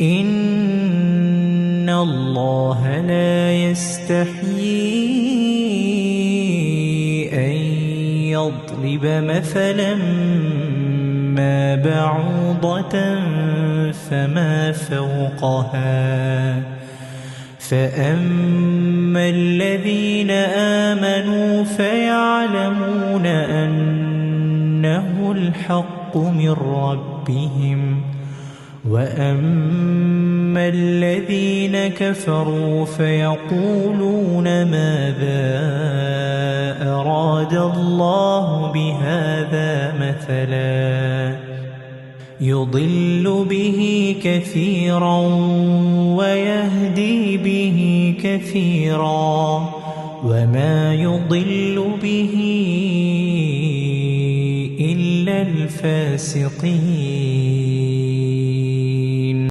إن الله لا يستحيي أن يضرب مثلا ما بعوضة فما فوقها فأما الذين آمنوا فيعلمون أنه الحق من ربهم وأما الذين كفروا فيقولون ماذا أراد الله بهذا مثلا يضل به كثيرا ويهدي به كثيرا وما يضل به إلا الفاسقين.